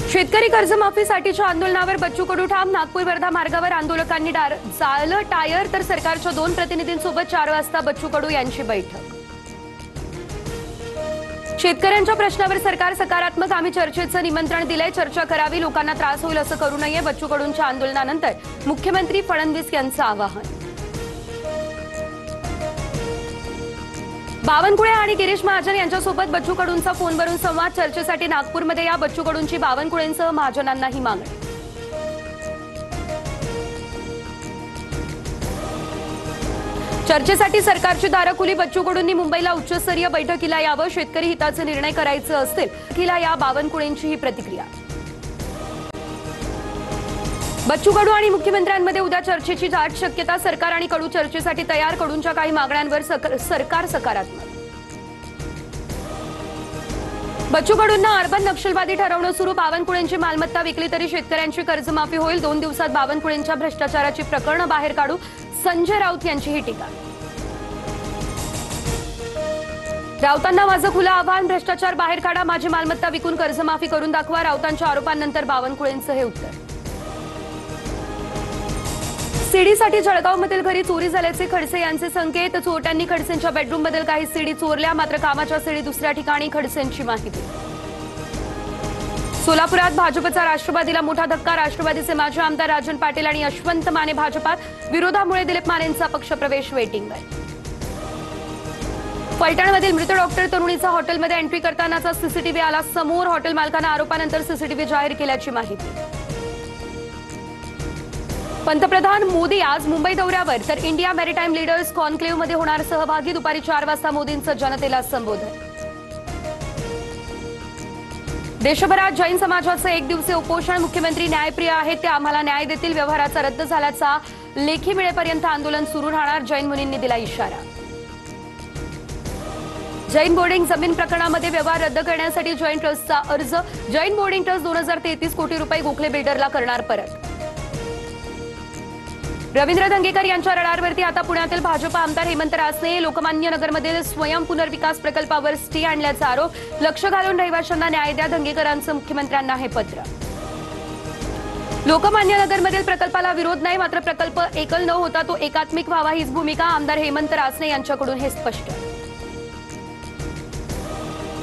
शेतकरी कर्जमाफीसाठीच्या आंदोलनावर बच्चू कडू ठाम। नागपूर वर्धा मार्गावर आंदोलकांनी जाळलं टायर, तर सरकारच्या 2 प्रतिनिधींसोबत 4 वाजता बच्चू कडू यांची बैठक। शेतकऱ्यांच्या प्रश्नावर सरकार सकारात्मक, आम्ही चर्चेचं निमंत्रण दिलंय, चर्चा करावी, लोकांना त्रास होईल असं करू नये। बच्चू कडूंच्या आंदोलनानंतर मुख्यमंत्री फडणवीस यांचं आवाहन। बावनकुळे आणि गिरीश महाजन यांच्यासोबत बच्चू कडूंचा फोनवरून संवाद। चर्चेसाठी नागपूरमध्ये या, बच्चू कडूंची बावनकुळेंसह महाजनांनाही मागणी। चर्चेसाठी सरकारची दारं खुली, बच्चू कडूंनी मुंबईला उच्चस्तरीय बैठकीला यावं, शेतकरी हिताचे निर्णय करायचे असतील बैठकीला या, बावनकुळेंची ही प्रतिक्रिया। बच्चू कडू आणि मुख्यमंत्र्यांमध्ये उद्या चर्चेची दाट शक्यता। सरकार आणि कडू चर्चेसाठी तयार, कडूंच्या काही मागण्यांवर सरकार सकारात्मक। बच्चू कडूंना अर्बन नक्षलवादी ठरवणं सुरू, बावनकुळेंची मालमत्ता विकली तरी शेतकऱ्यांची कर्जमाफी होईल। 2 दिवसात बावनकुळेंच्या भ्रष्टाचाराची प्रकरणं बाहेर काढू, संजय राऊत यांची ही टीका। राऊतांना माझं खुलं आव्हान, भ्रष्टाचार बाहेर काढा, माझी मालमत्ता विकून कर्जमाफी करून दाखवा। राऊतांच्या आरोपांनंतर बावनकुळेंचं हे उत्तर। सीडीसाठी जळगावमधील घरी चोरी झाल्याचे खडसे यांचे संकेत। चोरट्यांनी खडसेंच्या बेडरूममधील काही सीडी चोरल्या, मात्र कामाच्या सीडी दुसऱ्या ठिकाणी, खडसेंची माहिती। सोलापुरात भाजपचा राष्ट्रवादीला मोठा धक्का, राष्ट्रवादीचे माजी आमदार राजन पाटील आणि यशवंत माने भाजपात, विरोधामुळे दिलीप मानेंचा पक्षप्रवेश वेटिंगवर। फलटणमधील मृत डॉक्टर तरुणीचा हॉटेलमध्ये एंट्री करतानाचा सीसीटीव्ही आला समोर, हॉटेल मालकानं आरोपानंतर सीसीटीव्ही जाहीर केल्याची माहिती। पंतप्रधान मोदी आज मुंबई दौऱ्यावर, तर इंडिया मॅरिटाईम लीडर्स कॉन्क्लेव्हमध्ये होणार सहभागी। दुपारी 4 वाजता मोदींचं जनतेला संबोधन। देशभरात जैन समाजाचं 1 दिवसीय उपोषण, मुख्यमंत्री न्यायप्रिय आहेत, ते आम्हाला न्याय देतील, व्यवहाराचा रद्द झाल्याचा लेखी मिळेपर्यंत आंदोलन सुरू राहणार, जैन मुनींनी दिला इशारा। जैन बोर्डिंग जमीन प्रकरणामध्ये व्यवहार रद्द करण्यासाठी जैन ट्रस्टचा अर्ज, जैन बोर्डिंग ट्रस्ट 2033 कोटी रुपये गोखले बिल्डरला करणार परत। रवींद्र धंगेकर यांच्या रडारवरती आता पुण्यातील भाजप आमदार हेमंत रासने। लोकमान्य नगरमधील स्वयं पुनर्विकास प्रकल्पावर स्टे आणल्याचा आरोप, लक्ष घालून रहिवाशांना न्याय द्या, धंगेकरांचं मुख्यमंत्र्यांना हे पत्र। लोकमान्य नगरमधील प्रकल्पाला विरोध नाही, मात्र प्रकल्प एकल न होता तो एकात्मिक व्हावा हीच भूमिका, आमदार हेमंत रासने यांच्याकडून हे स्पष्ट।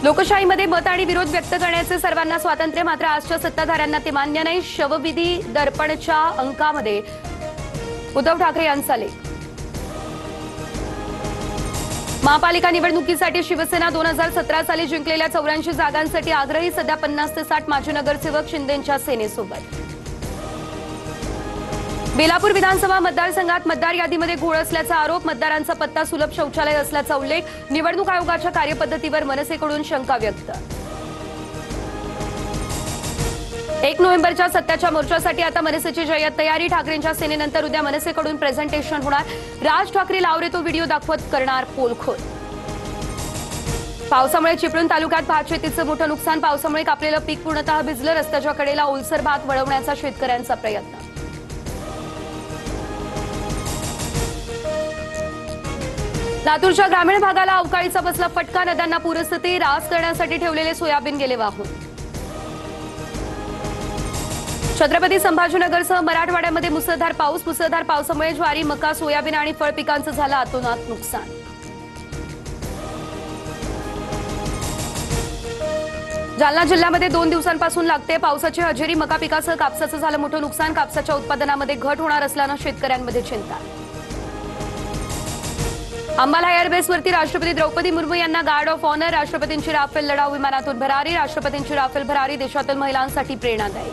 लोकशाहीमध्ये मत आणि विरोध व्यक्त करण्याचे सर्वांना स्वातंत्र्य, मात्र आजच्या सत्ताधाऱ्यांना ते मान्य नाही, शवविधी दर्पणच्या अंकामध्ये उद्धव ठाकरे यांचा लेख। महापालिका निवडणुकीसाठी शिवसेना 2017 साली जिंकलेल्या 84 जागांसाठी आग्रही, सध्या 50 ते 60 माजी नगरसेवक शिंदेंच्या सेनेसोबत। बेलापूर विधानसभा मतदारसंघात मतदार यादीमध्ये घोळ असल्याचा आरोप, मतदारांचा पत्ता सुलभ शौचालय असल्याचा उल्लेख, निवडणूक आयोगाच्या कार्यपद्धतीवर मनसेकडून शंका व्यक्त। 1 नोव्हेंबरच्या सत्याच्या मोर्चासाठी आता मनसेची जय्यत तयारी, ठाकरेंच्या सेनेनंतर उद्या मनसेकडून प्रेझेंटेशन होणार, राज ठाकरे लावरे तो व्हिडिओ दाखवत करणार पोलखोल। पावसामुळे चिपळूण तालुक्यात भात शेतीचं मोठं नुकसान, पावसामुळे कापलेलं पीक पूर्णतः भिजलं, रस्त्याच्या कडेला ओलसर भात वळवण्याचा शेतकऱ्यांचा प्रयत्न। लातूरच्या ग्रामीण भागाला अवकाळीचा बसला फटका, नद्यांना पूरस्थिती, रास करण्यासाठी ठेवलेले सोयाबीन गेले वाहून। छत्रपती संभाजीनगरसह मराठवाड्यामध्ये मुसळधार पाऊस, मुसळधार पावसामुळे ज्वारी, मका, सोयाबीन आणि फळ पिकांचं झालं अतोनात नुकसान। जालना जिल्ह्यामध्ये 2 दिवसांपासून लागते पावसाची हजेरी, मका पिकासह कापसाचं झालं मोठं नुकसान, कापसाच्या उत्पादनामध्ये घट होणार असल्यानं शेतकऱ्यांमध्ये चिंता। अंबाला एअरबेसवरती राष्ट्रपती द्रौपदी मुर्मू यांना गार्ड ऑफ ऑनर, राष्ट्रपतींची राफेल लढाऊ विमानातून भरारी, राष्ट्रपतींची राफेल भरारी देशातील महिलांसाठी प्रेरणादायी।